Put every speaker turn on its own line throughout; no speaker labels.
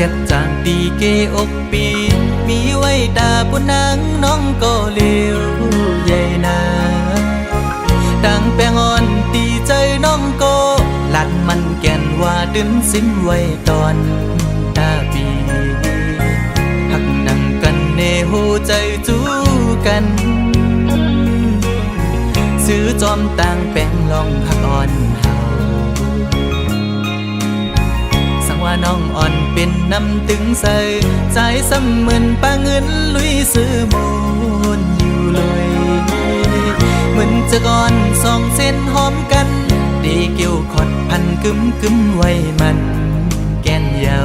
จ็ดจางดีเกอกปีมีไว้ตาปุนังน้องก็เลี้ยวใหญ่นาดังแปงอ่อนตีใจน้องก็หลัดมันแก่นว่าดึนสิ้นไว้ตอนตาปีหักนั่งกันเนหูใจจูกันซื้อจอมต่างแปงลองหักอ่อนเฮาสังว่าน้องอ่อนเป็นน้ำตึงใส่ใจซ้ำเหมือนปลาเงินลุยซื้อมูลอยู่เลยเหมือนจะก่อนสองเส้นหอมกันดีเกี่ยวขอดพันกึมกึมไว้มันแก่นเยา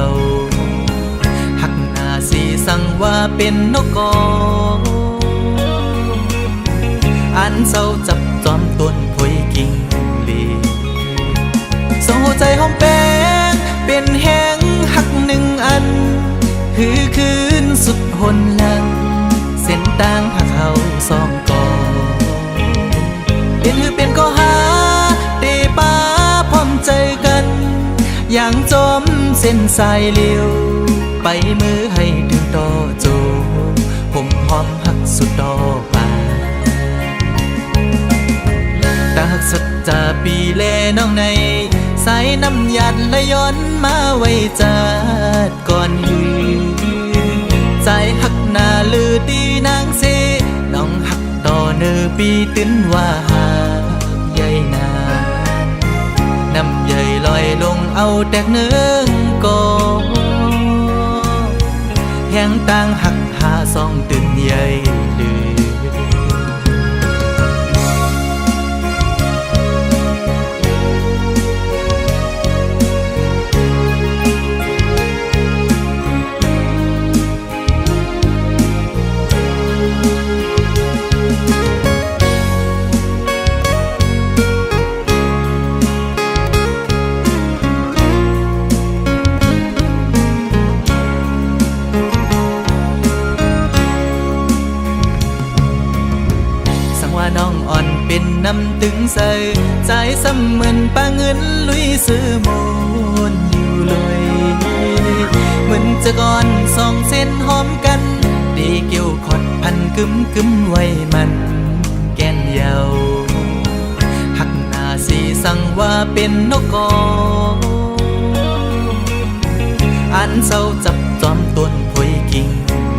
หักหน้าสีสั่งว่าเป็นนกกออันเศร้าจับจอมต้นพอยกิ่งลีส่งหัวใจหอมแป้งเป็นแห้งหักหนึ่งอันคือคืนสุดหนหลังเส้นต่างหักเขาสองกอเป็นก็หาเตป้าพร้อมใจกันอย่างจมเส้นสายเลี้ยวไปมือให้ถึงต่อโจผมหอมหักสุดดอกป่าตาหักสัจจาปีแลน้องในสายน้ำหยัดและย้อนมาไว้จัดก่อนหือใจหักหน้าลือดีนางเสน้องหักต่อเนื้อปีตื้นว่าหาใหญ่นาน้ำใหญ่ลอยลงเอาแตกเนื้อก็แห้งต่างหักหาสองตื่นใหญ่ลือน้องอ่อนเป็นน้ำตึงใส่ใจซ้ำเหมือนปลาเงินลุยซื้อมูลอยู่เลยเหมือนจะก่อนสองเส้นหอมกันดีเกี่ยวขอดพันกึมกึมไว้มันแก่นเยาหักหน้าสีสั่งว่าเป็นนกกออันเศร้าจับจอมต้นพอยกิ่ง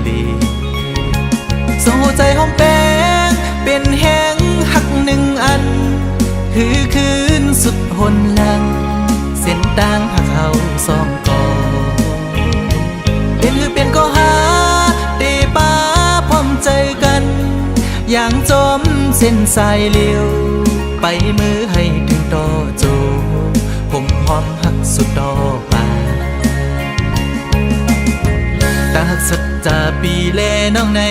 ลีส่งหัวใจหอมแป้งเป็นแห้งหักหนึ่งอันคือคืนสุดหนหลังเส้นต่างหักเขาสองกอเป็นก็หาเตป้าพร้อมใจกันอย่างจมเส้นสายเลี้ยวไปมือให้ถึงต่อโจผมหอมหักสุดดอกป่าตาหักสัจจาปีแลน้องใน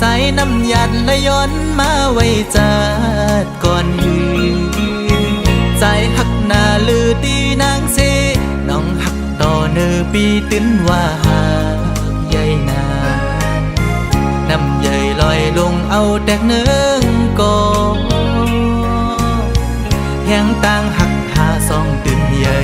สายน้ำหยัดและย้อนมาไว้จัดก่อนหือใจหักหน้าลือตีนางเสน้องหักต่อเนื้อปีตื้นว่าหาใหญ่นาน้ำใหญ่ลอยลงเอาแตกเนื้อก็แห้งต่างหักหาสองตื่นใหญ่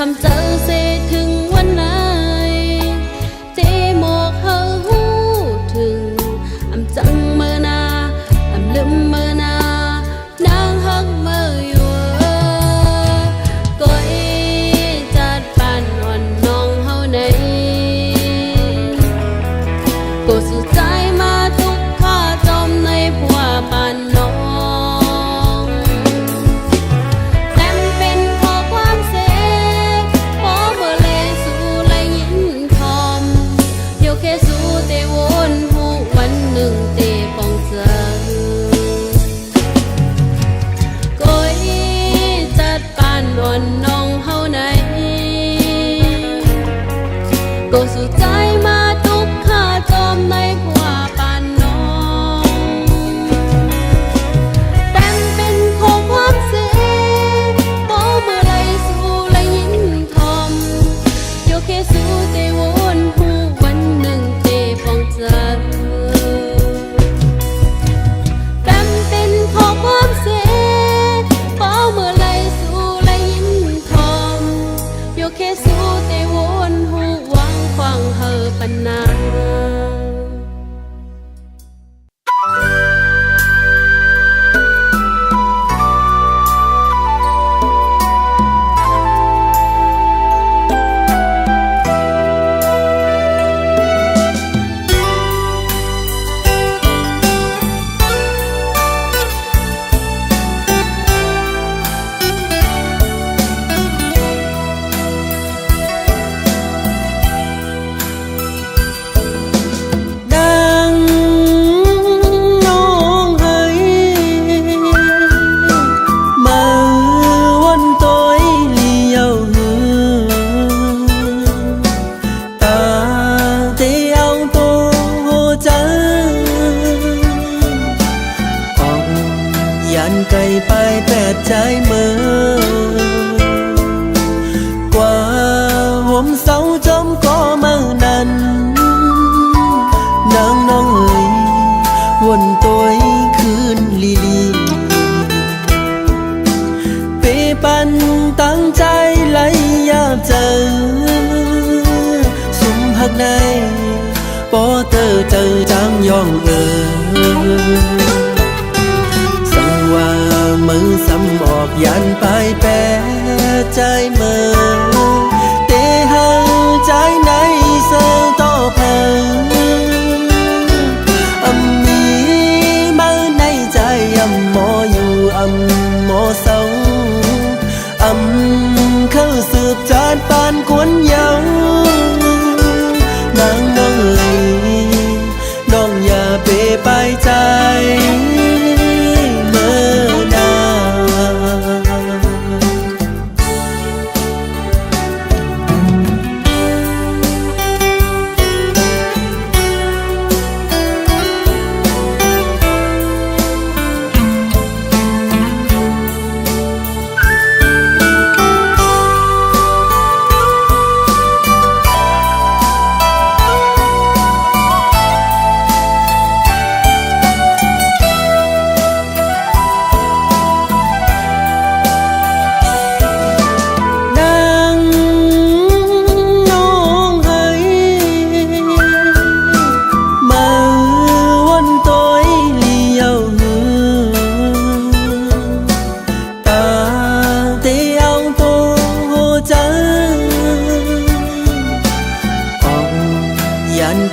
ำเจอเสถึงวันไหนที่หมอกเฮาหูถึงจังเมื่อนาลืมเมื่อนานางหักเมื่ออยู่ก้อยจัดปานอ่อนน้องเฮาในก็สุดใจมาทุกข้าจมในผัวปานน้องแต่เป็นขอความเสียพอเมื่อเลสู่และยินทอมเดี๋ยวแค่สู่เตวนหูวันหนึ่งเตปองเจอก้อยจัดปานอ่อนน้องเฮาในก็สู่ใจมาทุกข้าจมในผัวปานน้องแต่เป็นของความเสียพอเมื่อไรสู่และยินทอมโยเคสู่เตวนหูวันหนึ่งเตปองเจอแต่เป็นของความเสียพอเมื่อไรสู่และยินทอมโยเคสู่เตวนหูหวังควางเฮอปันนาไกลไปแปดใจเมื่อกว่าห่มเสาจมก็เมื่อนั้นนางน้องเอ๋ยวนตัวคืนลีลีเปปันตั้งใจไหลยาบเจอสุมหักในปอเตอเจอจังยองเอ๋ยว่ามือซ้ำออกยันไปแปรใจเมื่อเตหังใจในเสือต่อเพลมีมาในใจหมออยู่หมอเศร้าเข้าสืบจานปานกวนเยานางน้องเอ๋ยน้องอย่าเปไปใจ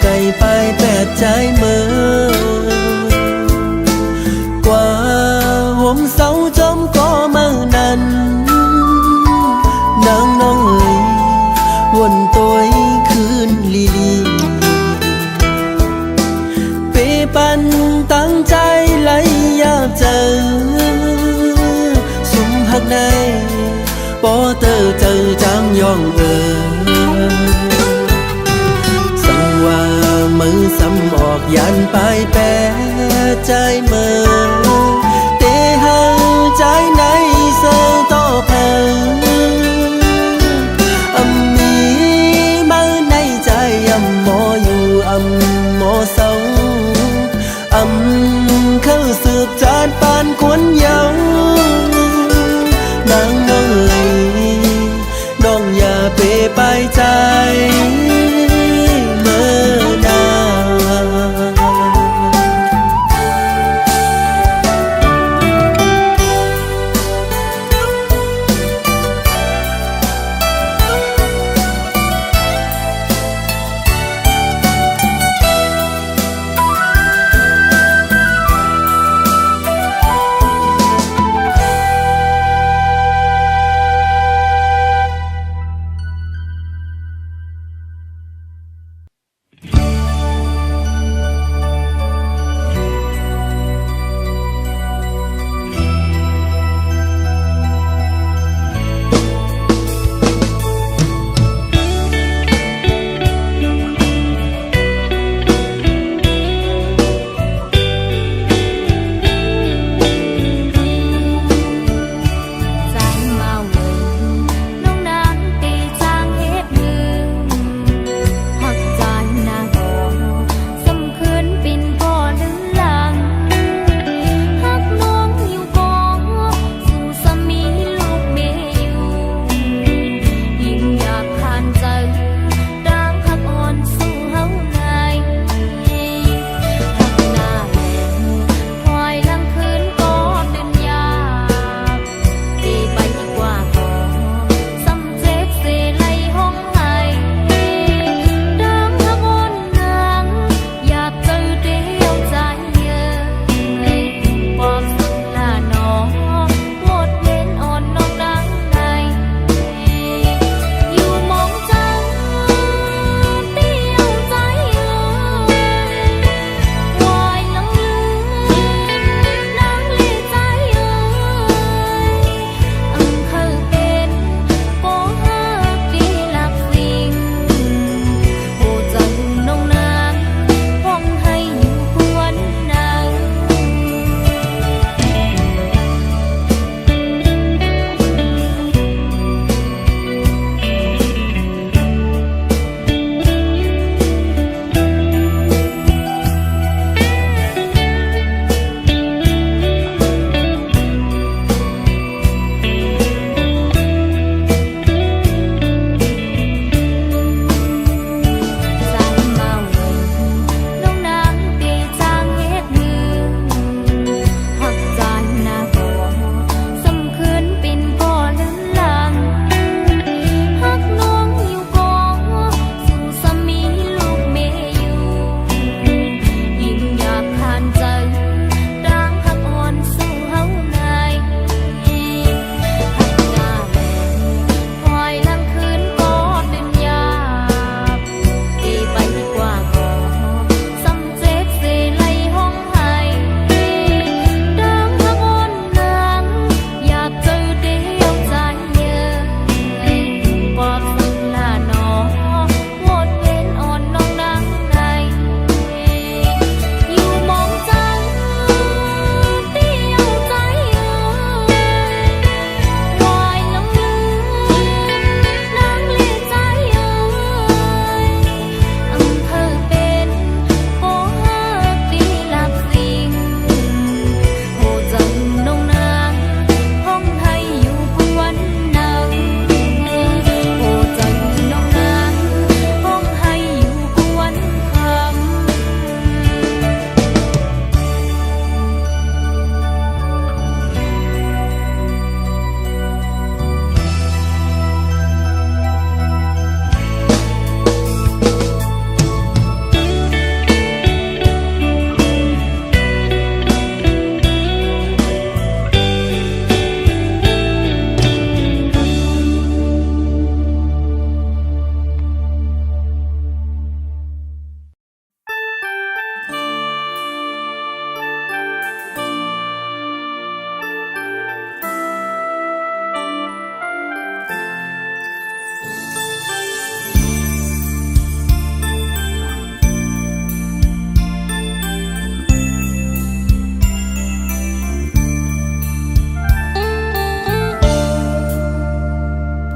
ไกลไปแปดใจเมื่อกว่าห่มเสาจมก็เมื่อนั้นนางน้องเอ๋ยวนตัวคืนลีลีเปปันตั้งใจไหลยาบเจอสุมหักในปอเตอเจอจังยองเอ๋ยว่ามือซ้ำออกยันไปแปรใจเมื่อเตหังใจในเสือต่อเพลมีมาในใจหมออยู่หมอเศร้าเข้าสืบจานปานกวนเยานางน้องเอ๋ยน้องอย่า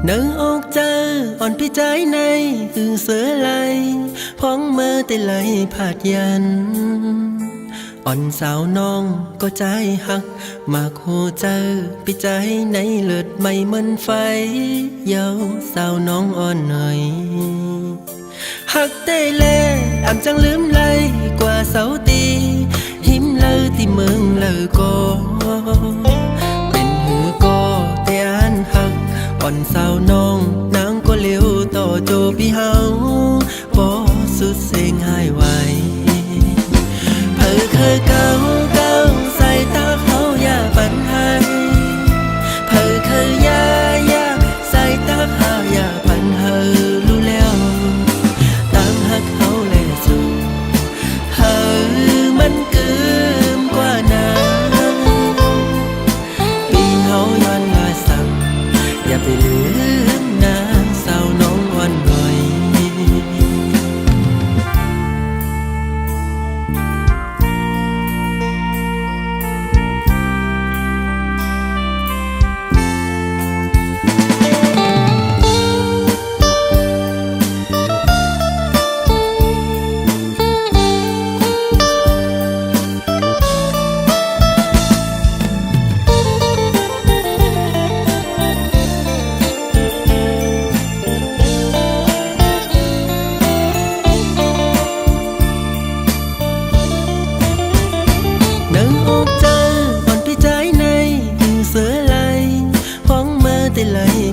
นางอกเจออ่อนพี่ใจในคือเสือไหลพ้องเมื่อแต่ไหลผาดยันอ่อนสาวน้องก็ใจหักมากโหเจอพี่ใจในเลือดไม่เหมือนไฟเยาสาวน้องอ่อนหน่อยหักได้แลอ่ำจังลืมไหลกว่าเสาตีหิมเลยที่เมืองเลยก็เป็นหือก็แต่อันหักอ่อนสาวน้องนางก็เลี้ยวต่อโจพี่เฮาบ่สุดเสียงหายไวเพิ่เคยเก่าใส่ตาเขาอย่าปันให้เพิ่เคยยาใส่ตาเขาอย่าปันเฮอรู้แล้วตั้งหักเขาแลสู่เฮอมันเกิมกว่านั้นปีเฮาย้อนลาสั่งอย่าไปลืมนางสาวน้องอ่อนหน่อย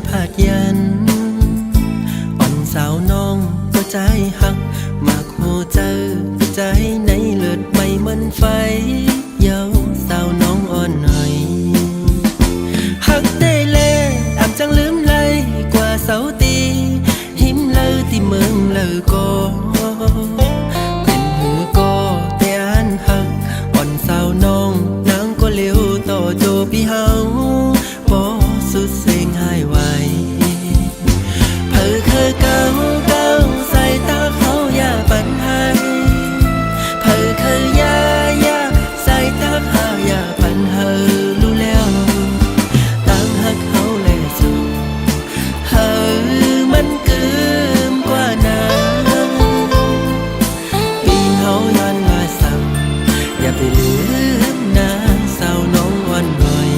ผาดยันอ่อนสาวน้องก็ใจหักมากโหเจอพี่ใจในเลือดไม่เหมือนไฟเยาสาวน้องอ่อนหน่อยหักได้แลอ่ำจังลืมไหลกว่าเสาตีหิมเลยที่เมืองเลยก็เป็นหูก็แต่อันหักอ่อนสาวน้องนางก็เลี้ยวต่อโจพี่เฮาบ่สุดเสียงหายไวเพิ่เคยเก่าใส่ตาเขาอย่าปันให้เพิ่เคยยาใส่ตาเขาอย่าปันเฮอรู้แล้วตั้งหักเขาแลสู่เฮอมันเกิมกว่านั้นปีเฮาย้อนลาสั่งอย่าไปลืมนางสาวน้องอ่อนหน่อย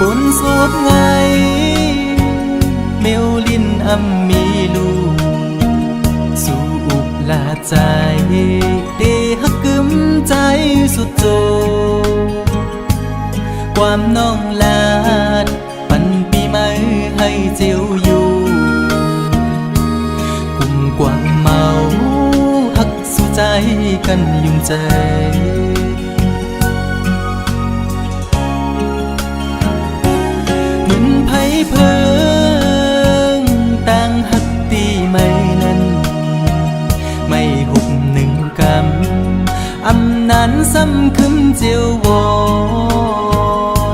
ปนสวบไงเมวลินอำมีลูกสู่อุกลาใจเดฮักกึมใจสุดโจความน้องลาดปันปีใหม่ให้เจียวอยู่กุ่มกวางเมาฮักสู่ใจกันยุ่งใจเพิ่งต่างหักตีไม่นั้นไม่หุบหนึ่งกำอำนานซ้ำคืนเจียววอ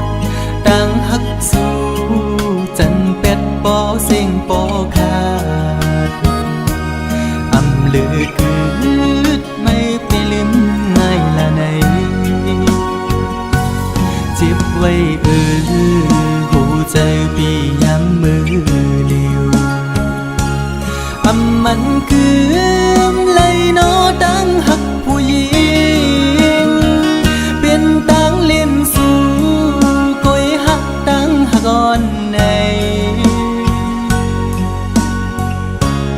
ดต่างหักสู่จันเป็ดปอเสียงปอขาดอำลือคืดไม่ไปลืมง่ายละในเจ็บไว้ใจปีย้ำมือเดียวมันคือเลยโนดังหักผู้หญิงเป็นตังเล่นสู่ก้อยหักตังหักอ่อนใน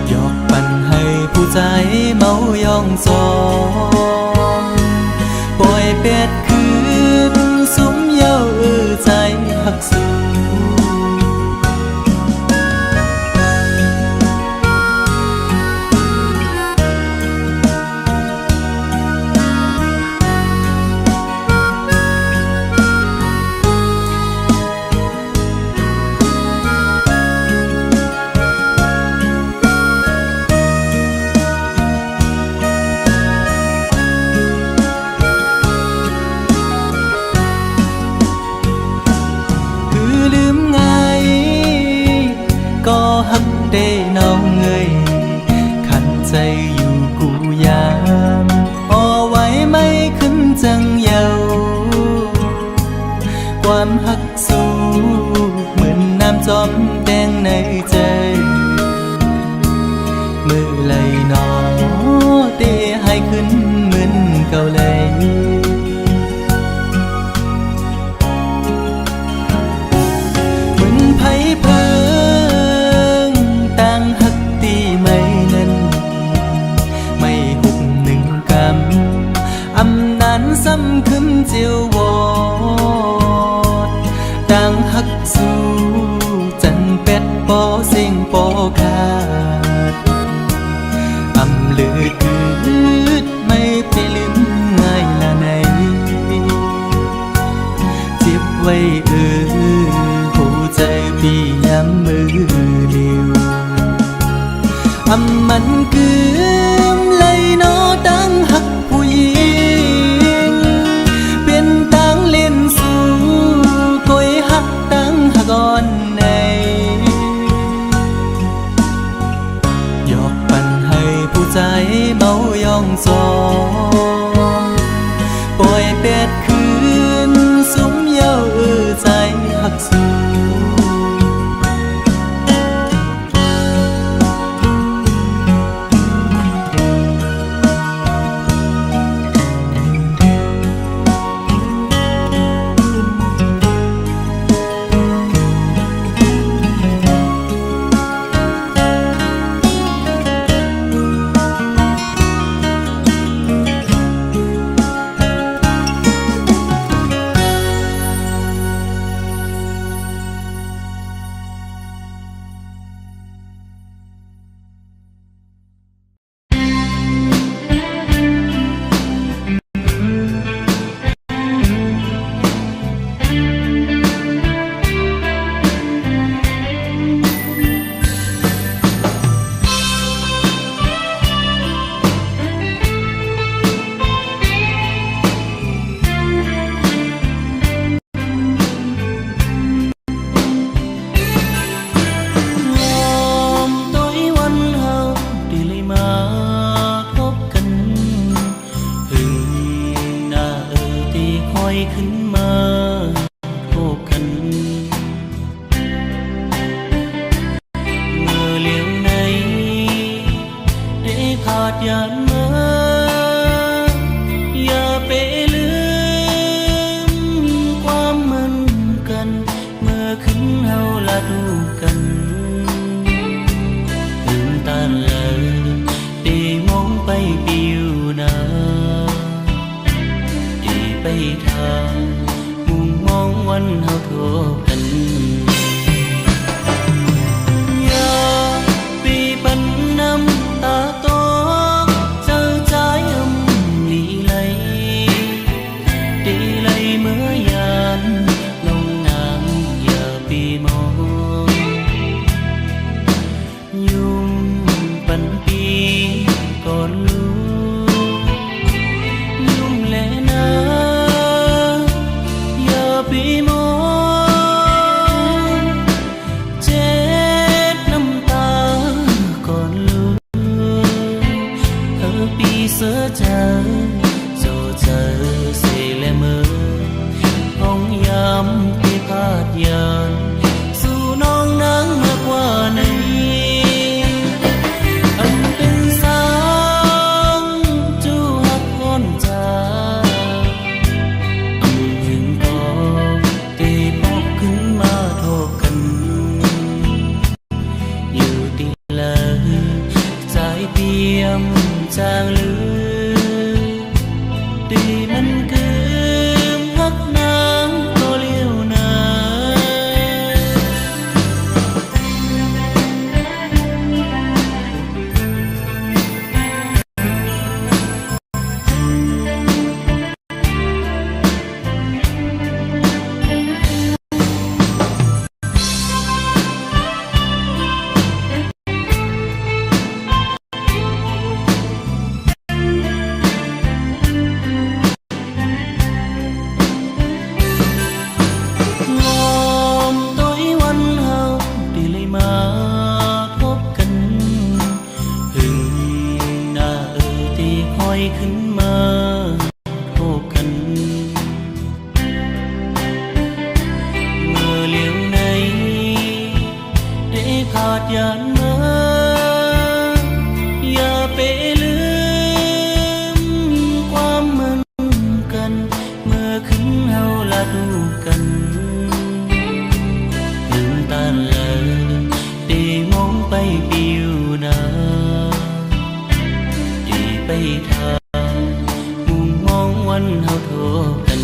หยอกปั่นให้ผู้ใจเมา หักสู้หักได้น้องเอ่ยขันใจอยู่กูยามอ่อไว้ไม่ขึ้นจังเยาความหักสู้เหมือนน้ำจอมแดงในใจมือไหลหนอเตะให้ขึ้นเหมือนเก่าเลยเหมือนไผเพิ่ซ้ำคืนเจียววอดดังหักสู้จันเป็ดปอเสียงปอขาดอำลืดคืดไม่ไปลืมง่ายละไหนเจ็บไว้หัวใจพี่ย้ำมือเดียวอำมันคืมเลยนอดังหักผู้หญิงก่อนในหยอกปั่นให้ผู้ใจเมายองซองปล่อยเป็ดคืนสุมเย้าใจหักสู้ขึ้นมาพบกันเมื่อเลี้ยวในได้พาดยานมาอย่าไปลืมความเหมือนกันเมื่อขึ้นเฮาละดูกันถึงตาเลยได้มองไปปิวนาไปทางมุมมองวันเฮาทบกันอย่าปีปันน้ำตาตกเจ้าใจดีเลยดีเลยเมื่อยานลงน้ำอย่าปีมองยุ่มปันปีก่อนลูกยุ่มแลนาปีมองเจ็ดน้ำตาก่อนลูกปีเสือเจอโจเจอเสและมือห้องยามที่พาดยานสู่น้องนางมากกว่านี้อันเป็นสางจูหักก้อนใจจางลือดีมันคือฮักนางก็เลี้ยวนา
ดยานมาอย่าไปลืมความเหมือนกันเมื่อคืนเฮาละดูกันลืมตาเลยได้มองไปปิวนาได้ไปทางมุมมองวันเฮาโทกัน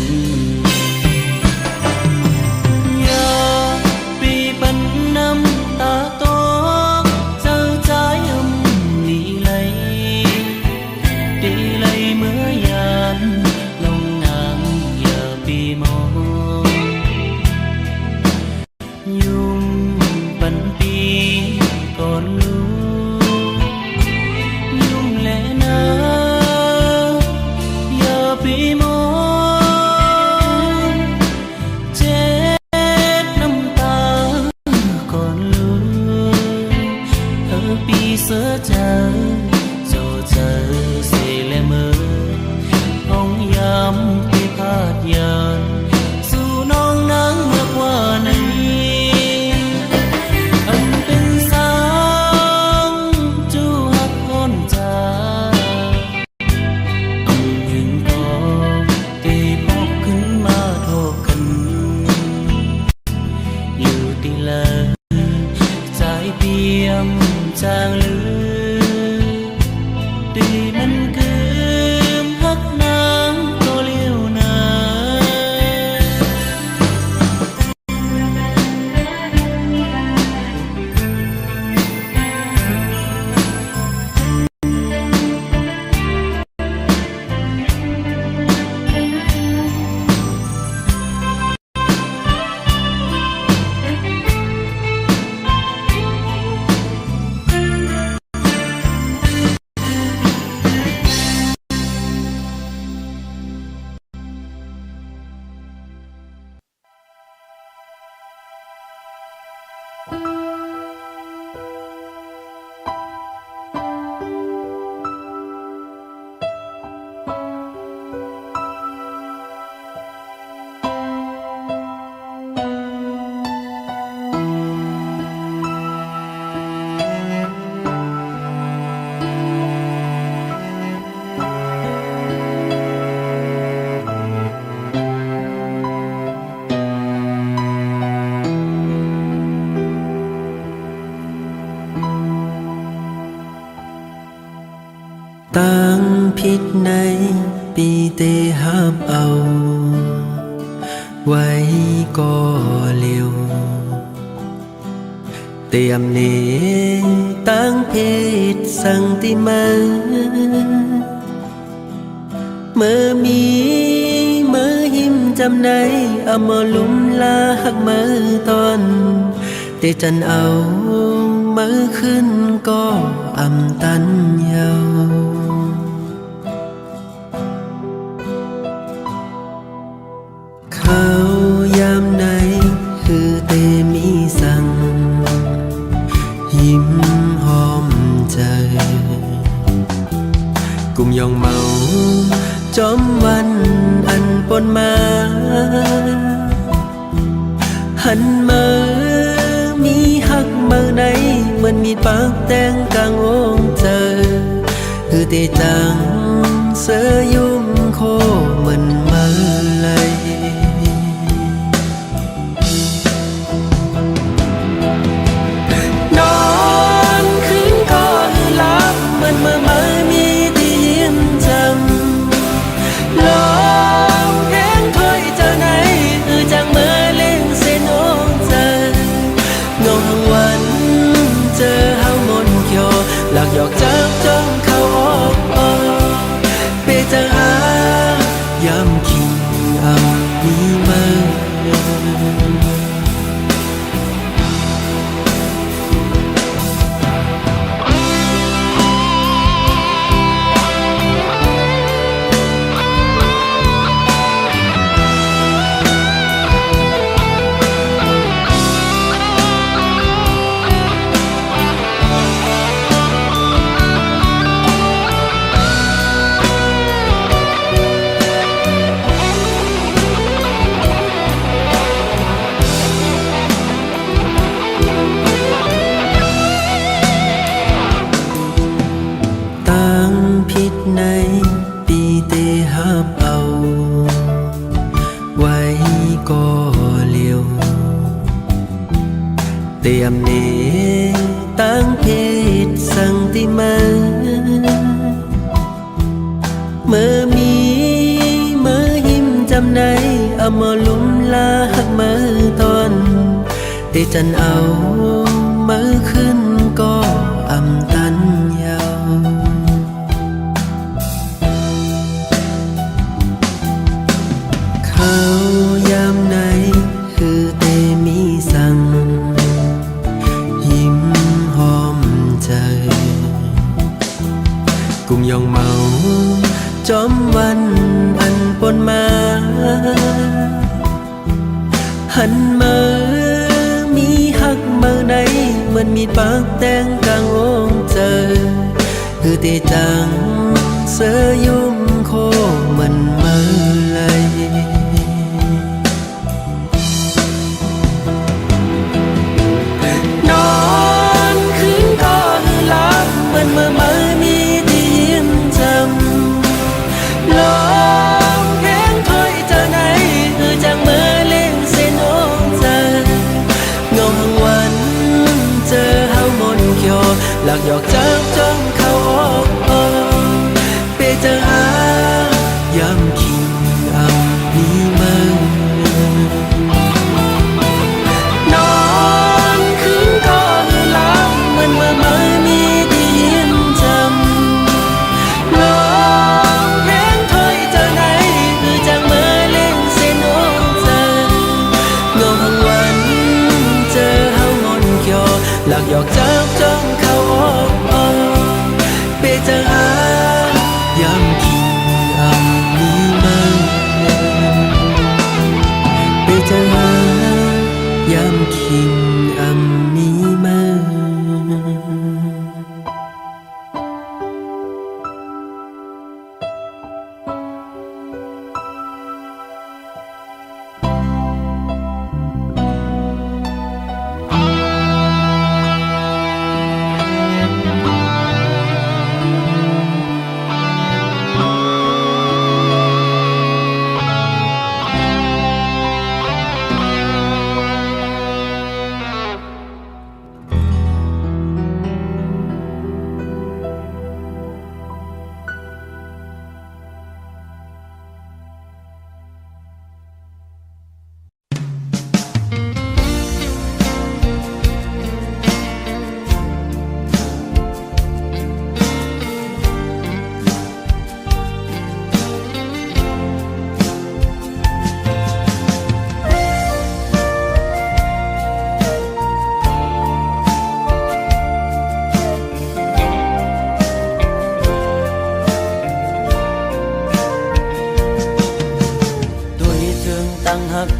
ตั้งผิดในปีเตหับเอาไว้ก็เร็วเตรียมเนตั้งเพศสังติมาเมื่อมีเมื่อหิมจำในเอามาลุ่มลาหักมือตอนเตจันเอามือขึ้นก็อำตันเยาเขายามไหนคือเตมีสั่งยิ้มหอมใจกุมยองเมาจอมวันอันปนมาหันมามีหักมือไหนเหมือนมีปากแตงกลางวงเจอคือเตจังเสือยุ่มโคเหมือนมือไหลนอนคืนก็หลับเหมือนเมื่อมีที่ยิ้มจำลองเพลงถ้อยเจ้าไหนคือจังเมื่อเล่งเส้นโอ้เจองงทั้งวันเจอเฮามนเขียวหลักหยอกจับจ้องเข้าออกเปจะหา tiệm nề tăng phết sang tim mơ mi mơ him jam nay mơ lum la hắc mơ ton tê chân áo mơ khưn có âm tan nhau khao yam nayคือเตมีสั่งยิ้มหอมใจกุ้งยองเมาจอมวันอันปนมาหันมามีหักเมื่อใดเหมือนมีปากแตงกลางองเจอคือเตจังเสยยุ่มโคมันเมื่อไรเมื่อมีที่ยิ้มจำลองเพลงถอยเจอไหนคือจังเมื่อเล่นเส้นโอ้ใจงงวันเจอเฮามนเขียวหลักหยอกจับจ้องเข้าออกไปเจอหายำคิงอ่ำมีมือนอนคืนก็คือหลับเมื่อมีหลักหยอกจับจ้องเข้าออกไปเจอหายำคิงอ่ำมีมือไปเจอหายำคิงอ่ำมีมือ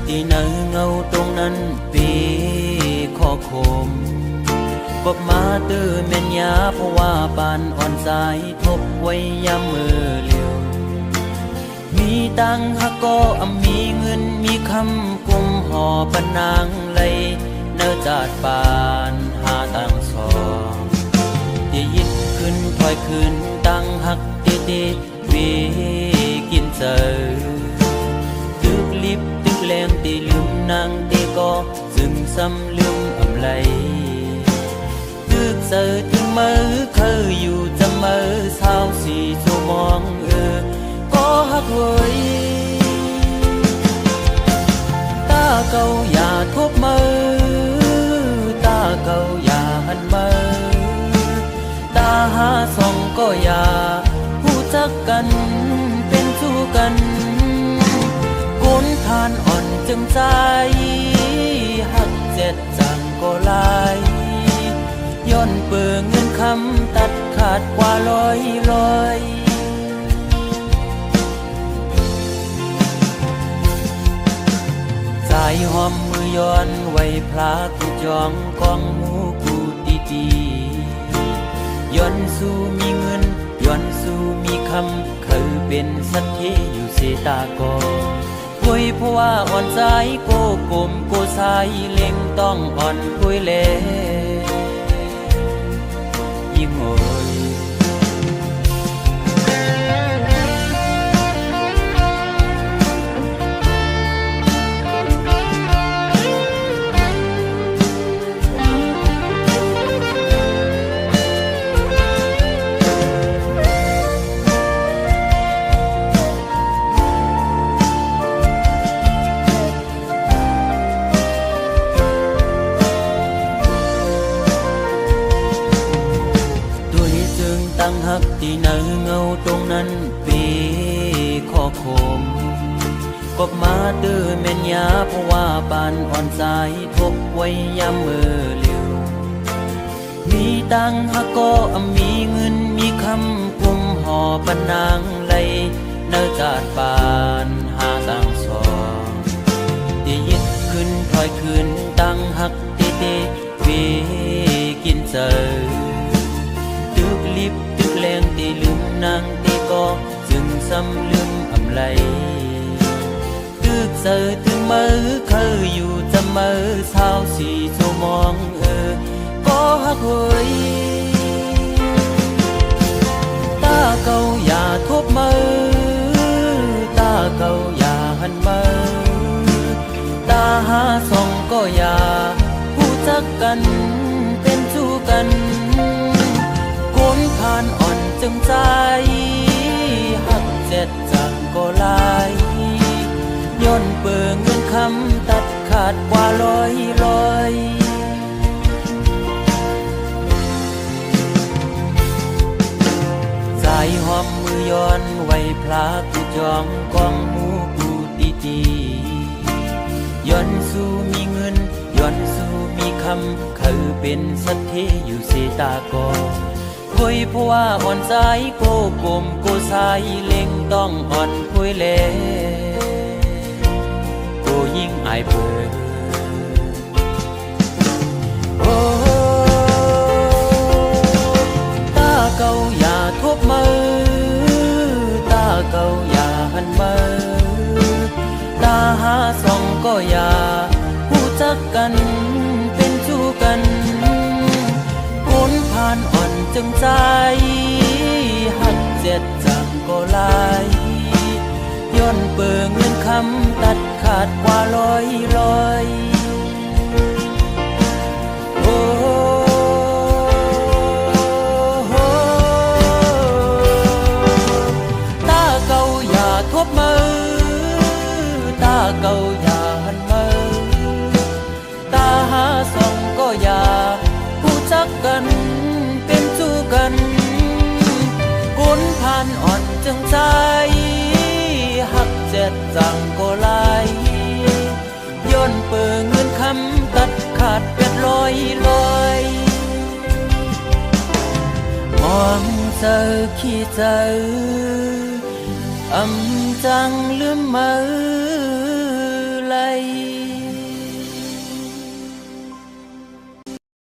ที่เนื้อเงาตรงนั้นปีขอคมกบมาตื้อเม่นยาเพราะว่าปานอ่อนสายทบไว้ยามมือเลียวมีตังหักก็มีเงินมีคำกุมห่อปนางเลยเนื้อจาดปานหาตังสองที่ยิดขึ้นถอยขึ้นตังหักเตวีกินเจอตึกลิบแรงตีลืมนางตีก็ซึมซ้ำลืมอำไลตึกเจอถึงมือเคยอยู่จะมือเศร้าสีชั่วมองก็หักเว้ยตาเก่าอย่าทุบมือตาเก่าอย่าหันมือตาหาส่องก็อย่าหูจักกันเป็นสู้กันคนทานอ่อนจึงใจหักเจ็ดจังก็ลายย้อนเปื่อเงินคำตัดขาดกว่าลอยสายหอมมือย้อนไว้พลากูจองกองหมูกูดีย้อนสู้มีเงินย้อนสู้มีคำเคยเป็นสัตย์ที่อยู่เสตากอคุยเพราะว่าอ่อนใจโกกลมโกสายเล็งต้องอ่อนคุยเล่ยิ่งโอย
กที่เนื้อเงาตรงนั้นปีขอคมกบมาเด้อแม่นยาเพราะว่าปานอ่อนสายทบไว้ยามมือเร็วมีตังหาก็มีเงินมีคำกุมห่อปนางไหลเนื้อจาดปานหาตังสองที่ยึดขึ้นถอยขึ้นตังหักเตเตเวกินเจอตึกลิบตึกแรงตีลืมนางตีก็จึงซ้ำลืมอำไลตึกเจอถึงมือเคยอยู่จะมือเช้าสี่ชั่วโมงก็หักเฮ้ยตาเก่าอย่าทบมือตาเก่าอย่าหันมือตาหาส่องก็อย่าผู้จักกันเป็นสู้กันคนผ่านอ่อนจึงใจหักเจ็ดจังก็ลายย้อนเปิงเงินคำตัดขาดกว่าลอยสายหอมมือย้อนไว้พลากูจองกองหูกูตีย้อนสู้มีเงินย้อนสู้มีคำคือเป็นสัตธิอยู่เสตากอคุยเพราะว่าอ่อนสายโกกลมโกสายเล็งต้องอ่อนคุยเล่โกยิ่งอายเปิดโอ้ตาเก่าอย่าทบมือตาเก่าอย่าหันมือตาหาส่องก็อย่าผู้จักกันเป็นชู้กันคนผ่านอ่อนจึงใจหักเจ็ดจังก็ลายย้อนเปิงเงินคำตัดขาดกว่าลอยโอ้ตาเก่าอย่าทบมือตาเก่าอย่าหันมือตาหาส่องก็อย่าผู้จักกันเป็นสู้กันคนผ่านอ่อนจึงใจหักเจ็ดจังก็ลายย้อนเปิงเงินคำตัดขาดเป็ดลอยมองเจอขี้เจอจังลืมมือไหล